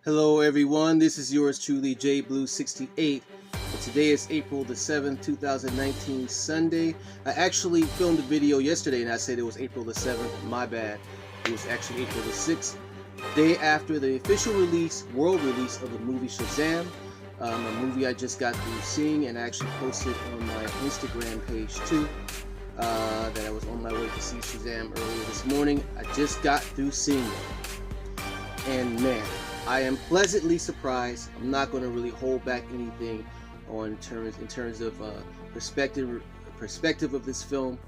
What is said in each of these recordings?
Hello everyone, this is yours truly, JBlue68, and today is April the 7th, 2019, Sunday. I actually filmed a video yesterday and I said it was April the 7th, my bad. It was actually April the 6th, day after the official release, world release of the movie SHAZAM, a movie I just got through seeing and I actually posted on my Instagram page too, that I was on my way to see SHAZAM earlier this morning. I just got through seeing it, and man, I am pleasantly surprised. I'm not going to really hold back anything in terms of perspective of this film.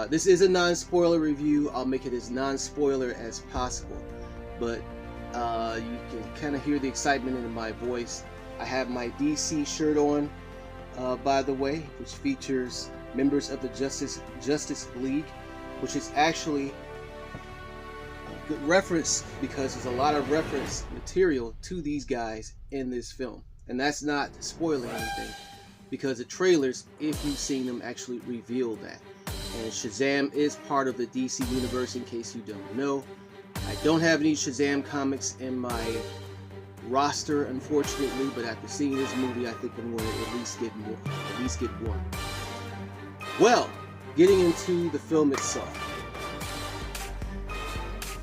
This is a non-spoiler review. I'll make it as non-spoiler as possible, but you can kind of hear the excitement in my voice. I have my DC shirt on, by the way, which features members of the Justice League, which is actually good reference because there's a lot of reference material to these guys in this film, and that's not spoiling anything because the trailers, if you've seen them, actually reveal that. And SHAZAM is part of the DC universe, in case you don't know. I don't have any SHAZAM comics in my roster, unfortunately, but after seeing this movie, I think I'm going to at least get one. Well, getting into the film itself,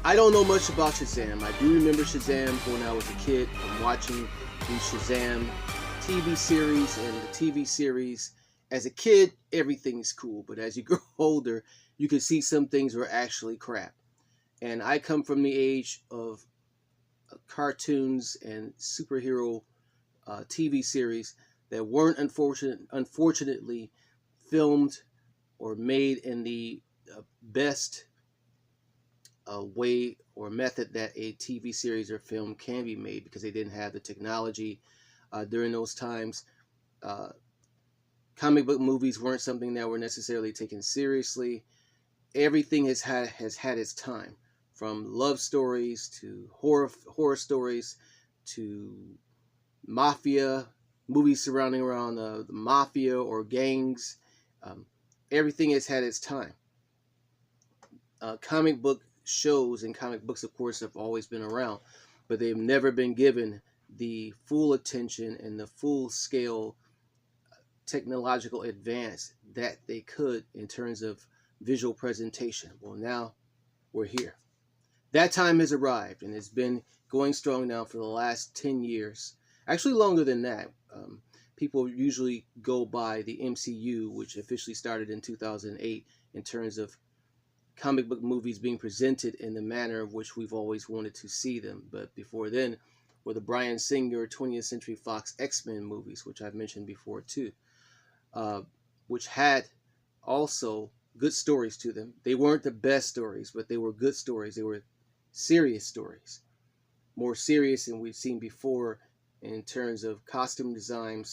I don't know much about SHAZAM. I do remember SHAZAM when I was a kid from watching the SHAZAM TV series, and the TV series, as a kid, everything's cool, but as you grow older, you can see some things were actually crap. And I come from the age of cartoons and superhero TV series that weren't unfortunately filmed or made in the best way or method that a TV series or film can be made, because they didn't have the technology during those times. Comic book movies weren't something that were necessarily taken seriously. Everything has had its time, from love stories to horror stories to mafia movies surrounding around the mafia or gangs. Everything has had its time. Comic book shows and comic books, of course, have always been around, but they've never been given the full attention and the full scale technological advance that they could in terms of visual presentation. Well, now we're here. That time has arrived, and it's been going strong now for the last 10 years. Actually, longer than that. People usually go by the MCU, which officially started in 2008, in terms of comic book movies being presented in the manner of which we've always wanted to see them. But before then were the Bryan Singer 20th Century Fox X-Men movies, which I've mentioned before too, which had also good stories to them. They weren't the best stories, but they were good stories. They were serious stories, more serious than we've seen before in terms of costume design,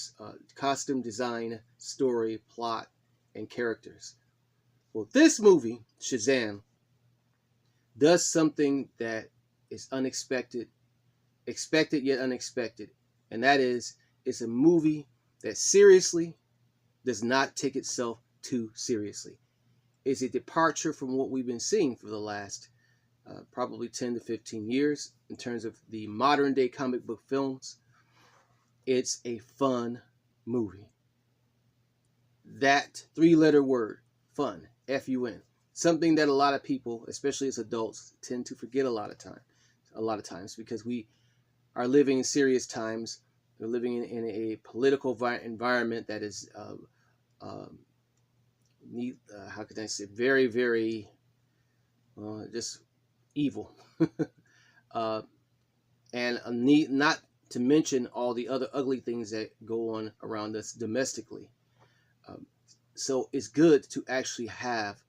story, plot, and characters. Well, this movie, SHAZAM, does something that is unexpected, expected yet unexpected, and that is, it's a movie that seriously does not take itself too seriously. It's a departure from what we've been seeing for the last probably 10 to 15 years in terms of the modern day comic book films. It's a fun movie. That three-letter word, fun, F-U-N, something that a lot of people, especially as adults, tend to forget a lot of times because we are living in serious times. We're living in a political environment that is how could I say, very, very just evil. And not to mention all the other ugly things that go on around us domestically. So it's good to actually have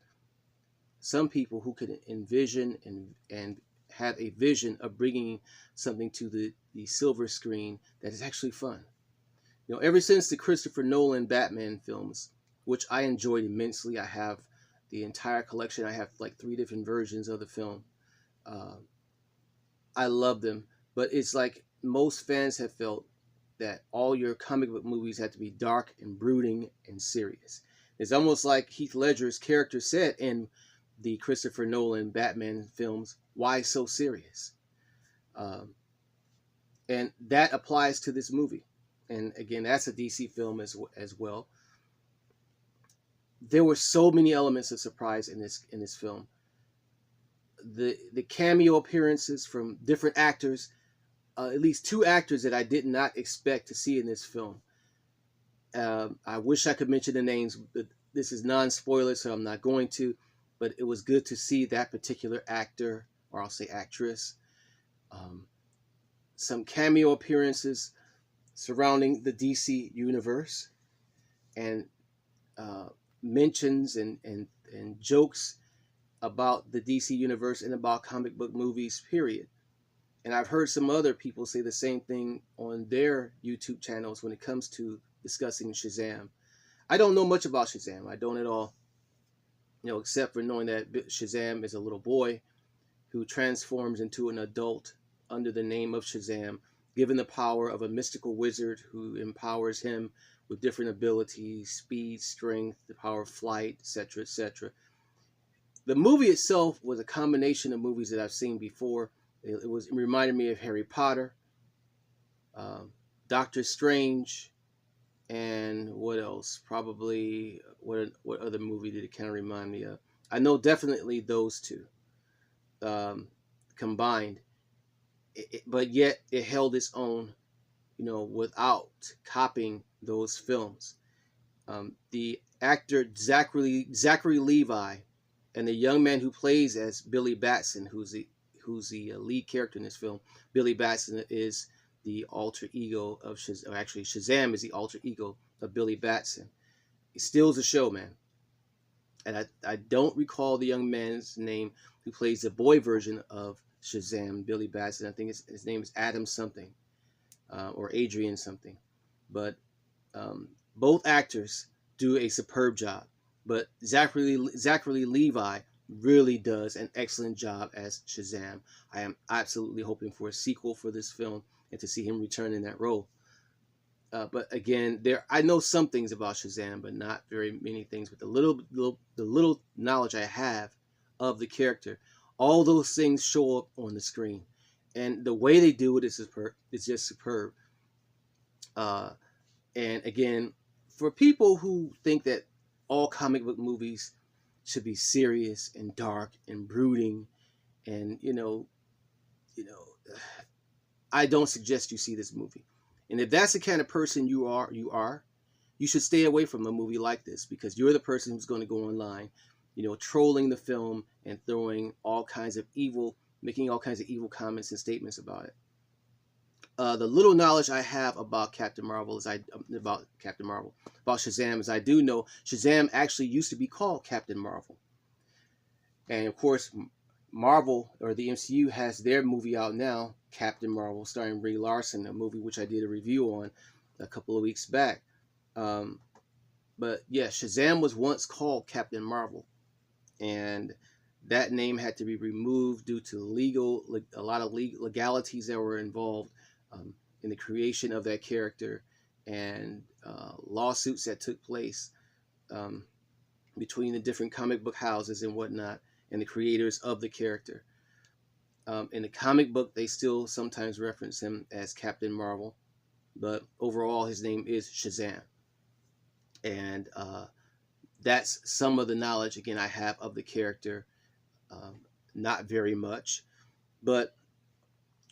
some people who can envision and have a vision of bringing something to the silver screen that is actually fun. You know, ever since the Christopher Nolan Batman films, which I enjoyed immensely, I have the entire collection. I have like 3 different versions of the film. I love them, but it's like most fans have felt that all your comic book movies have to be dark and brooding and serious. It's almost like Heath Ledger's character said in the Christopher Nolan Batman films, why so serious? And that applies to this movie. And again, that's a DC film as well. There were so many elements of surprise in this film. The cameo appearances from different actors, at least two actors that I did not expect to see in this film. I wish I could mention the names, but this is non-spoiler, so I'm not going to. But it was good to see that particular actor, or I'll say actress. Um, some cameo appearances surrounding the DC universe, and mentions and jokes about the DC universe and about comic book movies, period. And I've heard some other people say the same thing on their YouTube channels when it comes to discussing Shazam. I don't know much about Shazam. I don't at all, except for knowing that Shazam is a little boy who transforms into an adult under the name of Shazam, given the power of a mystical wizard who empowers him with different abilities, speed, strength, the power of flight, etc., etc. The movie itself was a combination of movies that I've seen before. It reminded me of Harry Potter, Doctor Strange, and what else? Probably what other movie did it kind of remind me of? I know definitely those two combined, but yet it held its own, without copying those films. The actor Zachary Levi and the young man who plays as Billy Batson, who's the lead character in this film. Billy Batson is the alter ego of Shazam. Actually, Shazam is the alter ego of Billy Batson. He steals the show, man. And I don't recall the young man's name who plays the boy version of Shazam, Billy Batson. I think his name is Adam something, or Adrian something. But both actors do a superb job. But Zachary Levi really does an excellent job as Shazam. I am absolutely hoping for a sequel for this film and to see him return in that role. But again, I know some things about Shazam, but not very many things. But the little knowledge I have of the character, all those things show up on the screen, and the way they do it is superb. It's just superb. And again, for people who think that all comic book movies should be serious and dark and brooding, and I don't suggest you see this movie. And if that's the kind of person you should stay away from a movie like this, because you're the person who's going to go online, trolling the film and making all kinds of evil comments and statements about it. The little knowledge I have about about Shazam is I do know Shazam actually used to be called Captain Marvel. And of course, Marvel, or the MCU, has their movie out now, Captain Marvel, starring Brie Larson, a movie which I did a review on a couple of weeks back. But yeah, Shazam was once called Captain Marvel, and that name had to be removed due to a lot of legalities that were involved in the creation of that character, and lawsuits that took place between the different comic book houses and whatnot, and the creators of the character. In the comic book, they still sometimes reference him as Captain Marvel, but overall his name is Shazam. And that's some of the knowledge, again, I have of the character. Not very much, but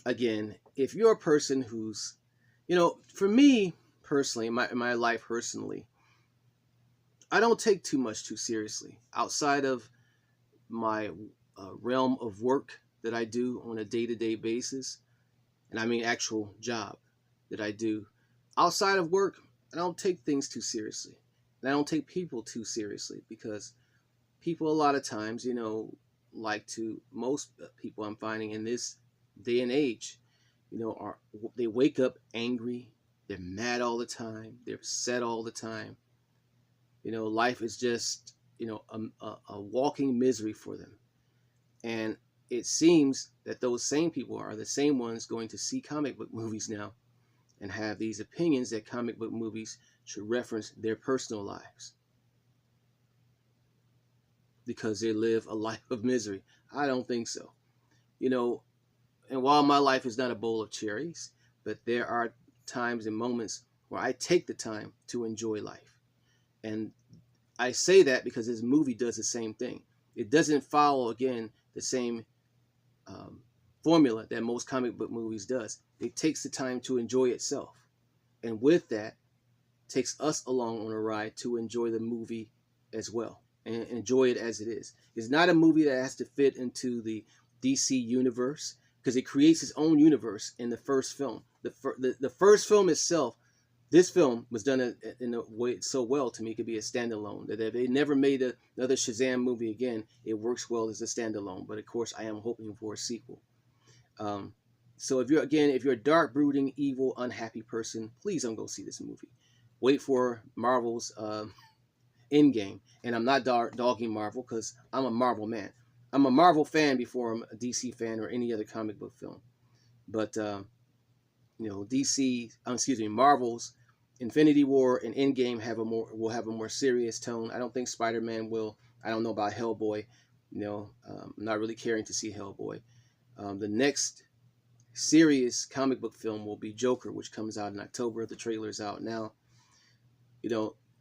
again, if you're a person who's, for me personally, in my life personally, I don't take too much too seriously outside of my realm of work that I do on a day-to-day basis, and I mean actual job that I do. Outside of work, I don't take things too seriously, and I don't take people too seriously, because people a lot of times, most people I'm finding in this day and age, they wake up angry, they're mad all the time, they're upset all the time. Life is just, a walking misery for them. And it seems that those same people are the same ones going to see comic book movies now and have these opinions that comic book movies should reference their personal lives because they live a life of misery. I don't think so. And while my life is not a bowl of cherries, but there are times and moments where I take the time to enjoy life. And I say that because this movie does the same thing. It doesn't follow, again, the same um, formula that most comic book movies does. It takes the time to enjoy itself. And with that, takes us along on a ride to enjoy the movie as well and enjoy it as it is. It's not a movie that has to fit into the DC universe because it creates its own universe in the first film. The first film itself, this film was done in a way so well to me it could be a standalone. That if they never made another Shazam movie again, it works well as a standalone. But of course, I am hoping for a sequel. So if you're a dark, brooding, evil, unhappy person, please don't go see this movie. Wait for Marvel's Endgame. And I'm not dogging Marvel because I'm a Marvel man. I'm a Marvel fan before I'm a DC fan or any other comic book film. But Marvel's Infinity War and Endgame will have a more serious tone. I don't think Spider-Man will. I don't know about Hellboy. I'm not really caring to see Hellboy. The next serious comic book film will be Joker, which comes out in October. The trailer is out now.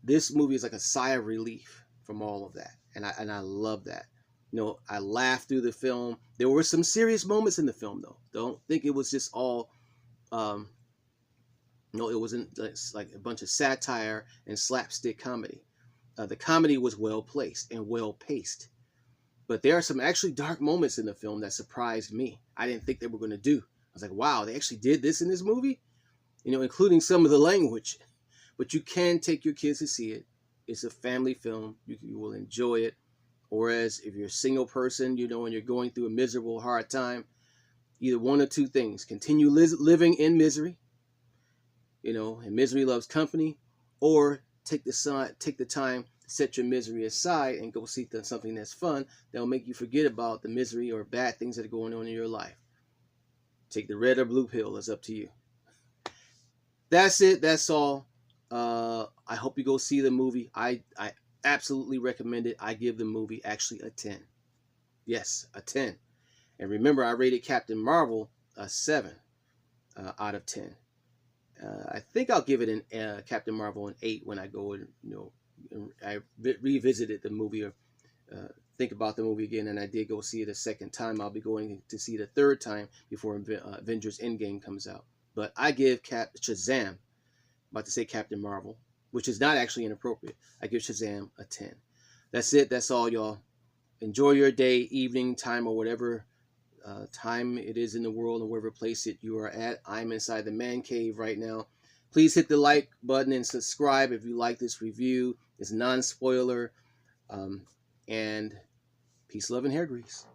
This movie is like a sigh of relief from all of that, and I love that. I laughed through the film. There were some serious moments in the film, though. Don't think it was just all. It wasn't like a bunch of satire and slapstick comedy. The comedy was well placed and well paced. But there are some actually dark moments in the film that surprised me. I didn't think they were going to do. I was like, wow, they actually did this in this movie? Including some of the language. But you can take your kids to see it. It's a family film. You will enjoy it. Whereas if you're a single person, and you're going through a miserable, hard time, either one or two things. Continue living in misery. And misery loves company. Or take the time to set your misery aside and go see something that's fun that'll make you forget about the misery or bad things that are going on in your life. Take the red or blue pill. It's up to you. That's it. That's all. I hope you go see the movie. I absolutely recommend it. I give the movie actually a 10. Yes, a 10. And remember, I rated Captain Marvel a 7 out of 10. I think I'll give it Captain Marvel an 8 when I go and I revisited the movie or think about the movie again, and I did go see it a second time. I'll be going to see it a third time before Avengers Endgame comes out. But I give Shazam, about to say Captain Marvel, which is not actually inappropriate. I give Shazam a 10. That's it. That's all, y'all. Enjoy your day, evening, time, or whatever time it is in the world, or wherever place it you are at. I'm inside the man cave right now. Please hit the like button and subscribe if you like this review. It's non-spoiler. And peace, love, and hair grease.